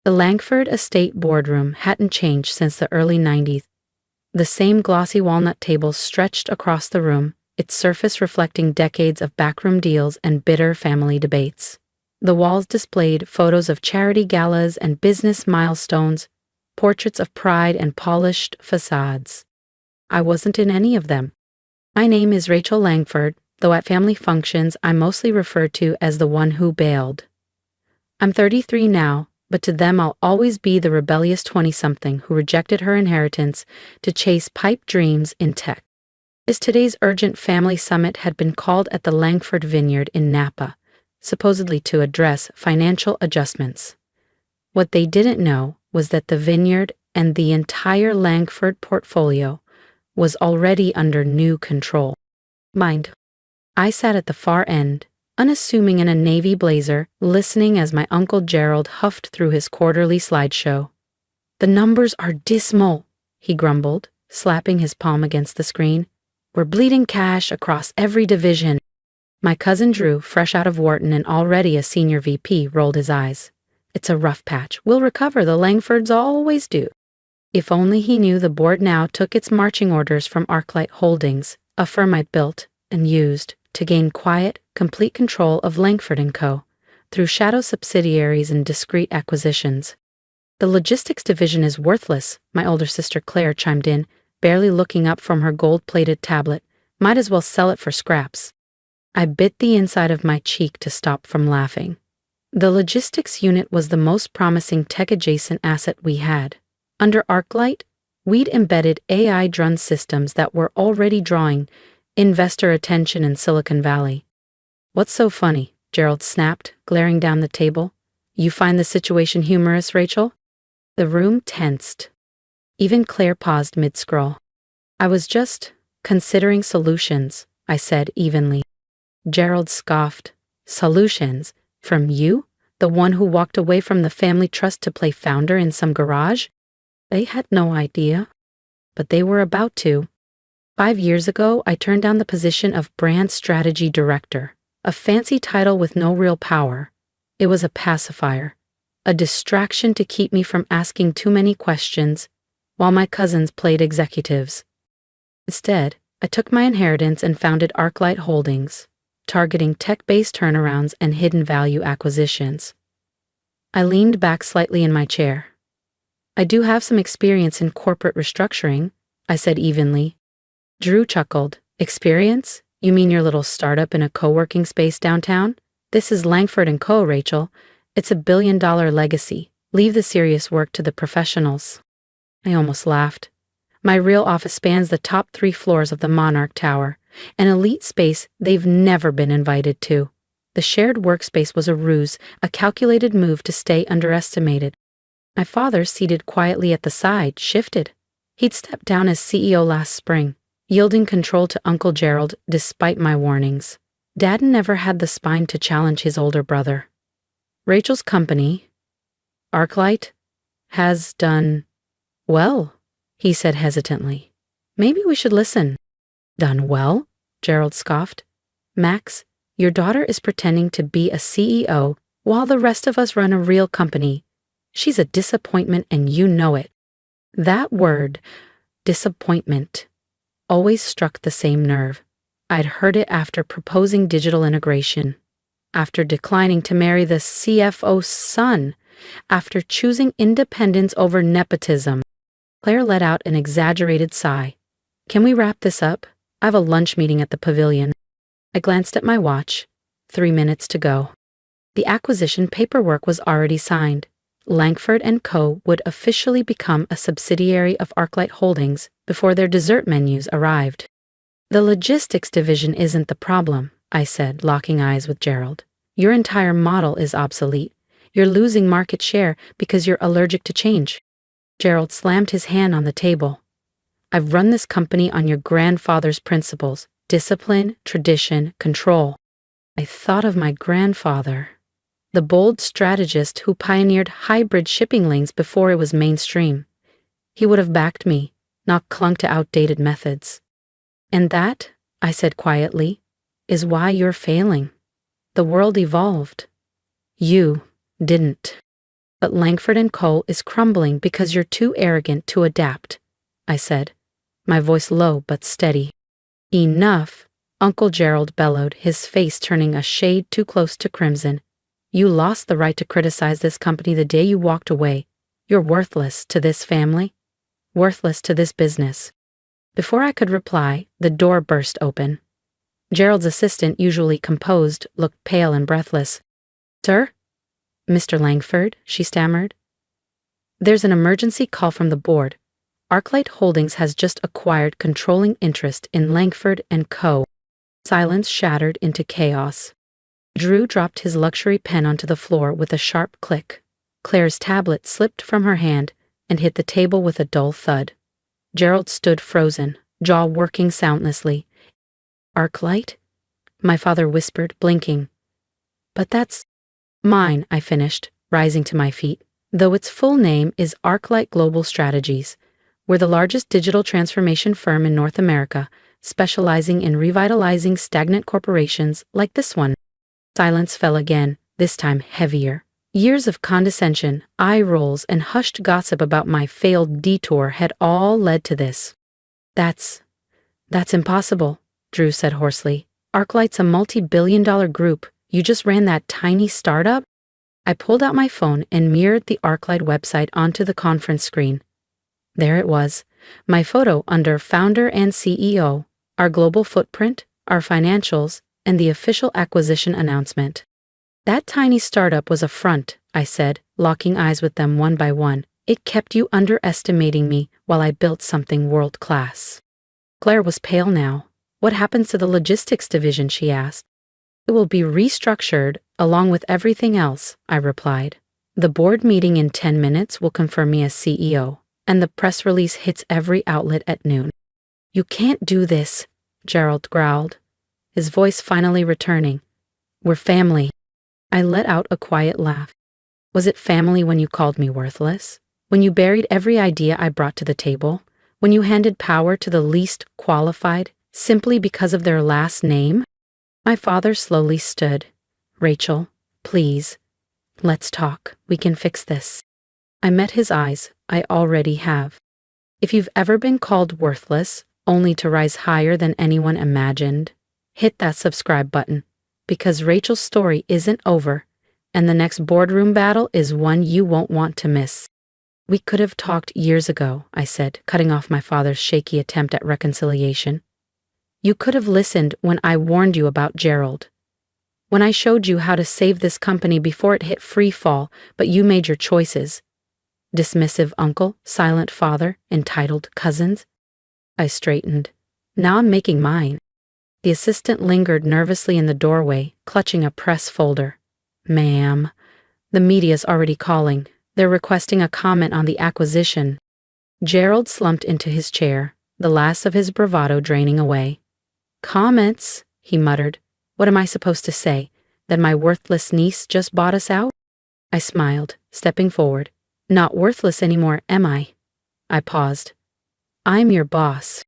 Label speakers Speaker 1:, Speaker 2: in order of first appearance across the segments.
Speaker 1: The Langford estate boardroom hadn't changed since the early 90s. The same glossy walnut tables stretched across the room, its surface reflecting decades of backroom deals and bitter family debates. The walls displayed photos of charity galas and business milestones, portraits of pride and polished facades. I wasn't in any of them. My name is Rachel Langford, though at family functions I'm mostly referred to as the one who bailed. I'm 33 now, but to them I'll always be the rebellious 20-something who rejected her inheritance to chase pipe dreams in tech. Today's urgent family summit had been called at the Langford Vineyard in Napa, supposedly to address financial adjustments. What they didn't know was that the vineyard and the entire Langford portfolio was already under new control. Mind. I sat at the far end, unassuming in a navy blazer, listening as my Uncle Gerald huffed through his quarterly slideshow. "The numbers are dismal," he grumbled, slapping his palm against the screen. "We're bleeding cash across every division." My cousin Drew, fresh out of Wharton and already a senior VP, rolled his eyes. "It's a rough patch. We'll recover, the Langfords always do." If only he knew the board now took its marching orders from ArcLight Holdings, a firm I'd built and used to gain quiet, complete control of Langford & Co. through shadow subsidiaries and discrete acquisitions. "The logistics division is worthless," my older sister Claire chimed in, barely looking up from her gold-plated tablet. "Might as well sell it for scraps." I bit the inside of my cheek to stop from laughing. The logistics unit was the most promising tech-adjacent asset we had. Under ArcLight, we'd embedded AI-driven systems that were already drawing investor attention in Silicon Valley. "What's so funny?" Gerald snapped, glaring down the table. "You find the situation humorous, Rachel?" The room tensed. Even Claire paused mid-scroll. "I was just considering solutions," I said evenly. Gerald scoffed. "Solutions? From you? The one who walked away from the family trust to play founder in some garage?" They had no idea. But they were about to. 5 years ago, I turned down the position of brand strategy director, a fancy title with no real power. It was a pacifier, a distraction to keep me from asking too many questions, while my cousins played executives. Instead, I took my inheritance and founded ArcLight Holdings, targeting tech-based turnarounds and hidden value acquisitions. I leaned back slightly in my chair. "I do have some experience in corporate restructuring," I said evenly. Drew chuckled. "Experience? You mean your little startup in a co-working space downtown? This is Langford & Co., Rachel. It's a billion-dollar legacy. Leave the serious work to the professionals." I almost laughed. My real office spans the top 3 floors of the Monarch Tower, an elite space they've never been invited to. The shared workspace was a ruse, a calculated move to stay underestimated. My father, seated quietly at the side, shifted. He'd stepped down as CEO last spring, yielding control to Uncle Gerald despite my warnings. Dad never had the spine to challenge his older brother. "Rachel's company, ArcLight, has done well," he said hesitantly. "Maybe we should listen." "Done well?" Gerald scoffed. "Max, your daughter is pretending to be a CEO while the rest of us run a real company. She's a disappointment and you know it." That word, disappointment, always struck the same nerve. I'd heard it after proposing digital integration, after declining to marry the CFO's son, after choosing independence over nepotism. Claire let out an exaggerated sigh. "Can we wrap this up? I have a lunch meeting at the pavilion." I glanced at my watch. 3 minutes to go. The acquisition paperwork was already signed. Langford & Co. would officially become a subsidiary of ArcLight Holdings before their dessert menus arrived. "The logistics division isn't the problem," I said, locking eyes with Gerald. "Your entire model is obsolete. You're losing market share because you're allergic to change." Gerald slammed his hand on the table. "I've run this company on your grandfather's principles: discipline, tradition, control." I thought of my grandfather, the bold strategist who pioneered hybrid shipping lanes before it was mainstream. He would have backed me, not clung to outdated methods. "And that," I said quietly, "is why you're failing. The world evolved. You didn't." But Langford & Co. is crumbling because you're too arrogant to adapt, I said, my voice low but steady. Enough, Uncle Gerald bellowed, his face turning a shade too close to crimson. You lost the right to criticize this company the day you walked away. You're worthless to this family, worthless to this business. Before I could reply, the door burst open. Gerald's assistant, usually composed, looked pale and breathless. Sir? Mr. Langford, she stammered. There's an emergency call from the board. Arclight Holdings has just acquired controlling interest in Langford & Co. Silence shattered into chaos. Drew dropped his luxury pen onto the floor with a sharp click. Claire's tablet slipped from her hand and hit the table with a dull thud. Gerald stood frozen, jaw working soundlessly. Arclight? My father whispered, blinking. But that's mine, I finished, rising to my feet. Though its full name is Arclight Global Strategies. We're the largest digital transformation firm in North America, specializing in revitalizing stagnant corporations like this one. Silence fell again, this time heavier. Years of condescension, eye rolls, and hushed gossip about my failed detour had all led to this. That's impossible, Drew said hoarsely. Arclight's a multi-billion-dollar group. You just ran that tiny startup? I pulled out my phone and mirrored the Arclight website onto the conference screen. There it was, my photo under founder and CEO, our global footprint, our financials, and the official acquisition announcement. That tiny startup was a front, I said, locking eyes with them one by one. It kept you underestimating me while I built something world-class. Claire was pale now. What happens to the logistics division, she asked. It will be restructured, along with everything else, I replied. The board meeting in 10 minutes will confirm me as CEO, and the press release hits every outlet at noon. You can't do this, Gerald growled, his voice finally returning. We're family. I let out a quiet laugh. Was it family when you called me worthless? When you buried every idea I brought to the table? When you handed power to the least qualified simply because of their last name? My father slowly stood. Rachel, please. Let's talk. We can fix this. I met his eyes. I already have. If you've ever been called worthless, only to rise higher than anyone imagined, hit that subscribe button. Because Rachel's story isn't over, and the next boardroom battle is one you won't want to miss. We could have talked years ago, I said, cutting off my father's shaky attempt at reconciliation. You could have listened when I warned you about Gerald. When I showed you how to save this company before it hit free fall, but you made your choices. Dismissive uncle, silent father, entitled cousins. I straightened. Now I'm making mine. The assistant lingered nervously in the doorway, clutching a press folder. Ma'am, the media's already calling. They're requesting a comment on the acquisition. Gerald slumped into his chair, the last of his bravado draining away. Comments, he muttered. What am I supposed to say? That my worthless niece just bought us out? I smiled, stepping forward. Not worthless anymore, am I? I paused. I'm your boss.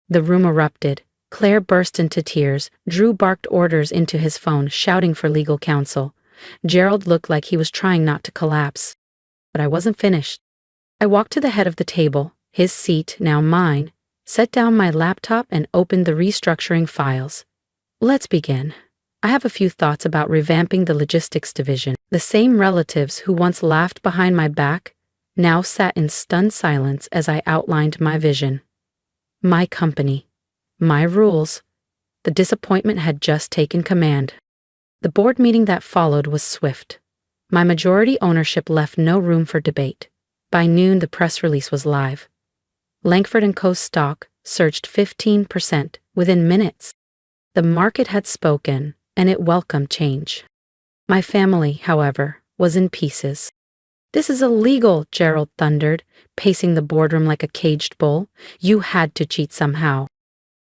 Speaker 1: The room erupted. Claire burst into tears. Drew barked orders into his phone, shouting for legal counsel. Gerald looked like he was trying not to collapse. But I wasn't finished. I walked to the head of the table, his seat, now mine, set down my laptop and opened the restructuring files. Let's begin. I have a few thoughts about revamping the logistics division. The same relatives who once laughed behind my back now sat in stunned silence as I outlined my vision. My company. My rules. The disappointment had just taken command. The board meeting that followed was swift. My majority ownership left no room for debate. By noon, the press release was live. Langford & Co.'s stock surged 15% within minutes. The market had spoken, and it welcomed change. My family, however, was in pieces. This is illegal, Gerald thundered, pacing the boardroom like a caged bull. You had to cheat somehow.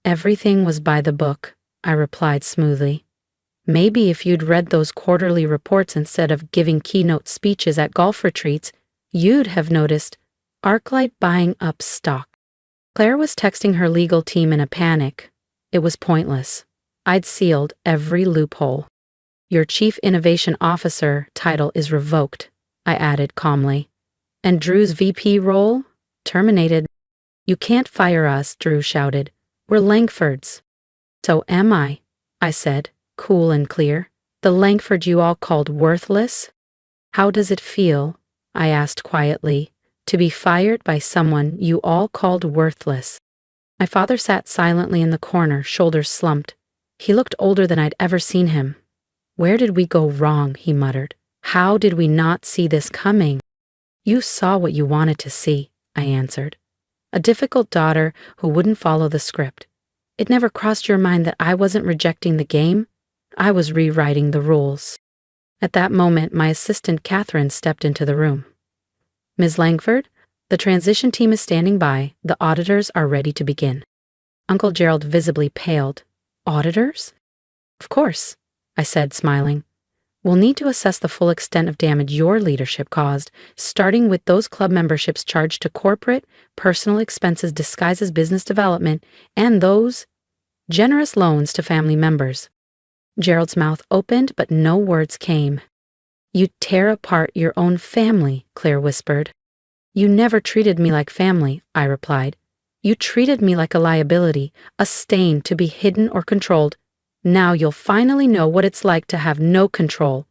Speaker 1: Everything was by the book, I replied smoothly. Maybe if you'd read those quarterly reports instead of giving keynote speeches at golf retreats, you'd have noticed Arclight buying up stock. Claire was texting her legal team in a panic. It was pointless. I'd sealed every loophole. Your Chief Innovation Officer title is revoked. I added calmly. And Drew's VP role? Terminated. You can't fire us, Drew shouted. We're Langfords. So am I said, cool and clear. The Langford you all called worthless? How does it feel, I asked quietly, to be fired by someone you all called worthless? My father sat silently in the corner, shoulders slumped. He looked older than I'd ever seen him. Where did we go wrong, he muttered. How did we not see this coming? You saw what you wanted to see, I answered. A difficult daughter who wouldn't follow the script. It never crossed your mind that I wasn't rejecting the game? I was rewriting the rules. At that moment, my assistant Catherine stepped into the room. Ms. Langford, the transition team is standing by. The auditors are ready to begin. Uncle Gerald visibly paled. Auditors? Of course, I said, smiling. We'll need to assess the full extent of damage your leadership caused, starting with those club memberships charged to corporate, personal expenses disguised as business development, and those generous loans to family members. Gerald's mouth opened, but no words came. You tear apart your own family, Claire whispered. You never treated me like family, I replied. You treated me like a liability, a stain to be hidden or controlled. Now you'll finally know what it's like to have no control.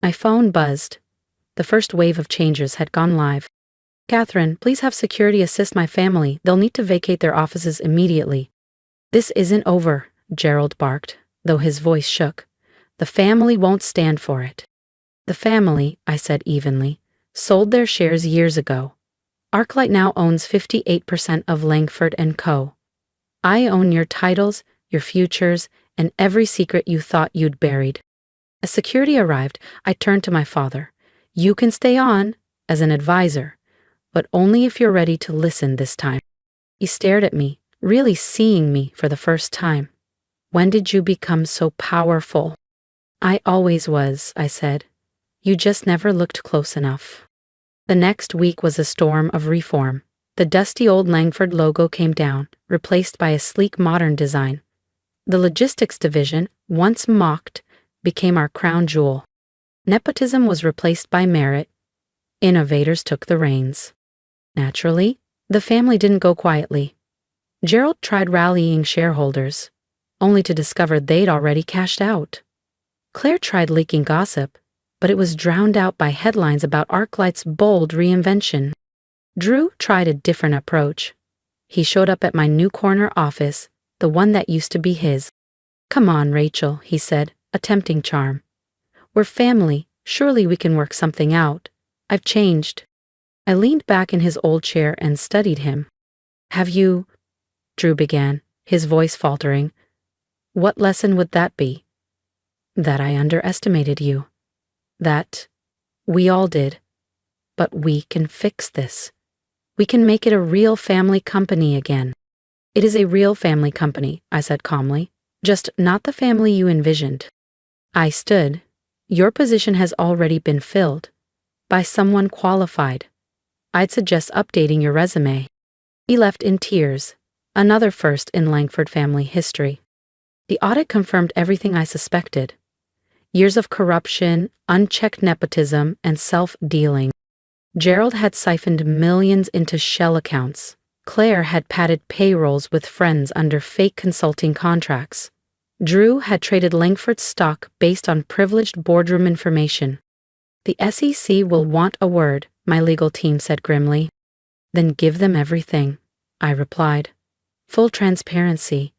Speaker 1: My phone buzzed. The first wave of changes had gone live. Catherine, please have security assist my family. They'll need to vacate their offices immediately. This isn't over, Gerald barked, though his voice shook. The family won't stand for it. The family, I said evenly, sold their shares years ago. Arclight now owns 58% of Langford & Co. I own your titles, your futures, and every secret you thought you'd buried. As security arrived, I turned to my father. You can stay on, as an advisor, but only if you're ready to listen this time. He stared at me, really seeing me for the first time. When did you become so powerful? I always was, I said. You just never looked close enough. The next week was a storm of reform. The dusty old Langford logo came down, replaced by a sleek modern design. The logistics division, once mocked, became our crown jewel. Nepotism was replaced by merit. Innovators took the reins. Naturally, the family didn't go quietly. Gerald tried rallying shareholders, only to discover they'd already cashed out. Claire tried leaking gossip, but it was drowned out by headlines about Arclight's bold reinvention. Drew tried a different approach. He showed up at my new corner office, the one that used to be his. Come on, Rachel, he said, attempting charm. We're family. Surely we can work something out. I've changed. I leaned back in his old chair and studied him. Have you? Drew began, his voice faltering. What lesson would that be? That I underestimated you. That we all did. But we can fix this. We can make it a real family company again. It is a real family company, I said calmly, just not the family you envisioned. I stood. Your position has already been filled. By someone qualified. I'd suggest updating your resume. He left in tears, another first in Langford family history. The audit confirmed everything I suspected. Years of corruption, unchecked nepotism, and self-dealing. Gerald had siphoned millions into shell accounts. Claire had padded payrolls with friends under fake consulting contracts. Drew had traded Langford's stock based on privileged boardroom information. The SEC will want a word, my legal team said grimly. Then give them everything, I replied. Full transparency.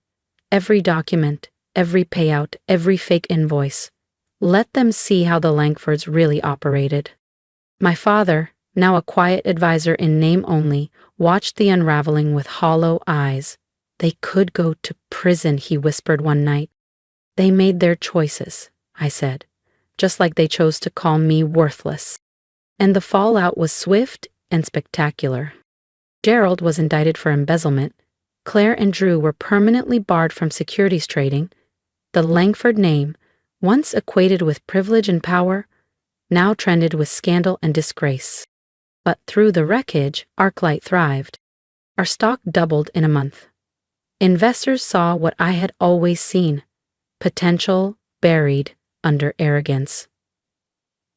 Speaker 1: Every document, every payout, every fake invoice. Let them see how the Langfords really operated. My father, now a quiet advisor in name only, watched the unraveling with hollow eyes. They could go to prison, he whispered one night. They made their choices, I said, just like they chose to call me worthless. And the fallout was swift and spectacular. Gerald was indicted for embezzlement. Claire and Drew were permanently barred from securities trading. The Langford name, once equated with privilege and power, now trended with scandal and disgrace. But through the wreckage, Arclight thrived. Our stock doubled in a month. Investors saw what I had always seen, potential buried under arrogance.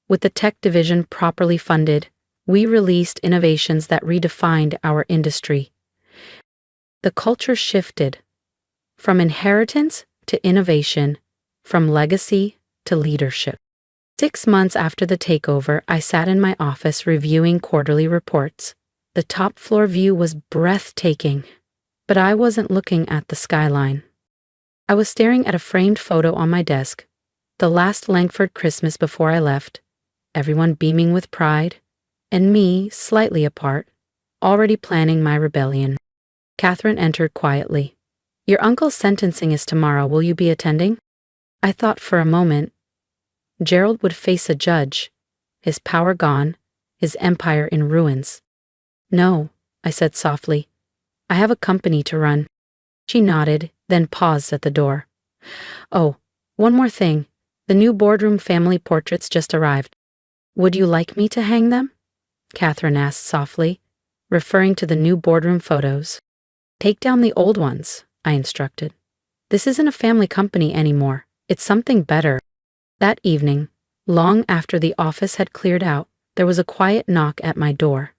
Speaker 1: With the tech division properly funded, we released innovations that redefined our industry. The culture shifted from inheritance to innovation, from legacy to leadership. 6 months after the takeover, I sat in my office reviewing quarterly reports. The top floor view was breathtaking, but I wasn't looking at the skyline. I was staring at a framed photo on my desk, the last Langford Christmas before I left, everyone beaming with pride, and me slightly apart, already planning my rebellion. Catherine entered quietly. "Your uncle's sentencing is tomorrow. Will you be attending?" I thought for a moment. Gerald would face a judge, his power gone, his empire in ruins. "No," I said softly. "I have a company to run." She nodded, then paused at the door. "Oh, one more thing. The new boardroom family portraits just arrived. Would you like me to hang them?" Catherine asked softly, referring to the new boardroom photos. "Take down the old ones," I instructed. "This isn't a family company anymore. It's something better." That evening, long after the office had cleared out, there was a quiet knock at my door.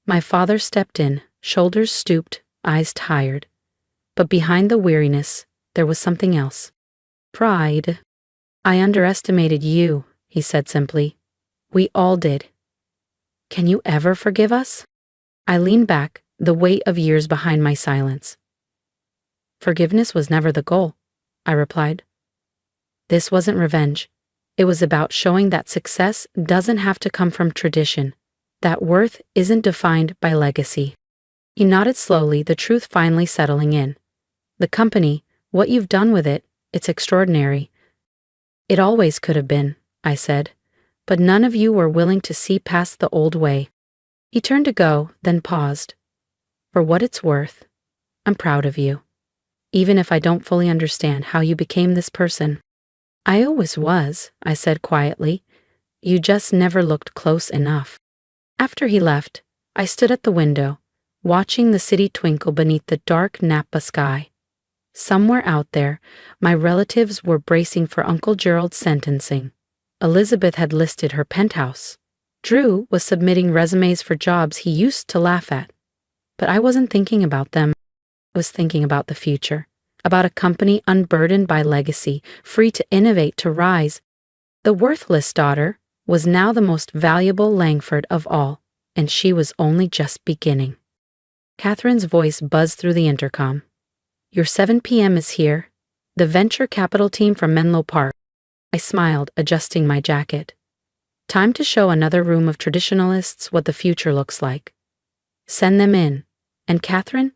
Speaker 1: My father stepped in, shoulders stooped, eyes tired. But behind the weariness, there was something else. Pride. "I underestimated you," he said simply. "We all did. Can you ever forgive us?" I leaned back, the weight of years behind my silence. "Forgiveness was never the goal," I replied. This wasn't revenge. It was about showing that success doesn't have to come from tradition, that worth isn't defined by legacy. He nodded slowly, the truth finally settling in. "The company, what you've done with it, it's extraordinary." "It always could have been," I said, "but none of you were willing to see past the old way." He turned to go, then paused. "For what it's worth, I'm proud of you, even if I don't fully understand how you became this person." "I always was," I said quietly. "You just never looked close enough." After he left, I stood at the window, watching the city twinkle beneath the dark Napa sky. Somewhere out there, my relatives were bracing for Uncle Gerald's sentencing. Elizabeth had listed her penthouse. Drew was submitting resumes for jobs he used to laugh at. But I wasn't thinking about them. I was thinking about the future, about a company unburdened by legacy, free to innovate, to rise. The worthless daughter was now the most valuable Langford of all, and she was only just beginning. Catherine's voice buzzed through the intercom. "Your 7 p.m. is here. The venture capital team from Menlo Park." I smiled, adjusting my jacket. Time to show another room of traditionalists what the future looks like. "Send them in. And Catherine?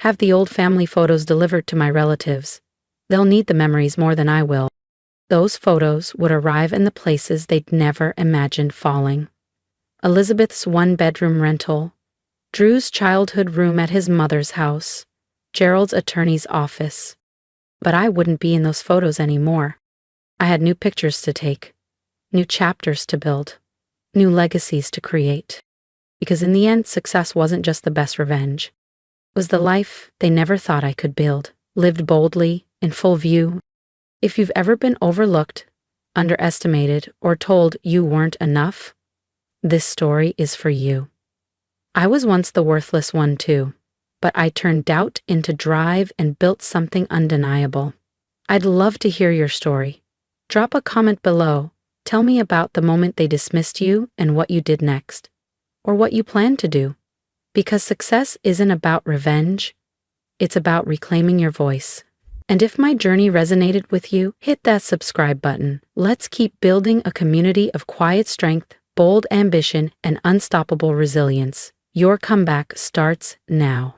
Speaker 1: Have the old family photos delivered to my relatives. They'll need the memories more than I will." Those photos would arrive in the places they'd never imagined falling. Elizabeth's one-bedroom rental, Drew's childhood room at his mother's house, Gerald's attorney's office. But I wouldn't be in those photos anymore. I had new pictures to take, new chapters to build, new legacies to create. Because in the end, success wasn't just the best revenge. It was the life they never thought I could build, lived boldly, in full view. If you've ever been overlooked, underestimated, or told you weren't enough, this story is for you. I was once the worthless one too, but I turned doubt into drive and built something undeniable. I'd love to hear your story. Drop a comment below. Tell me about the moment they dismissed you and what you did next, or what you plan to do. Because success isn't about revenge, it's about reclaiming your voice. And if my journey resonated with you, hit that subscribe button. Let's keep building a community of quiet strength, bold ambition, and unstoppable resilience. Your comeback starts now.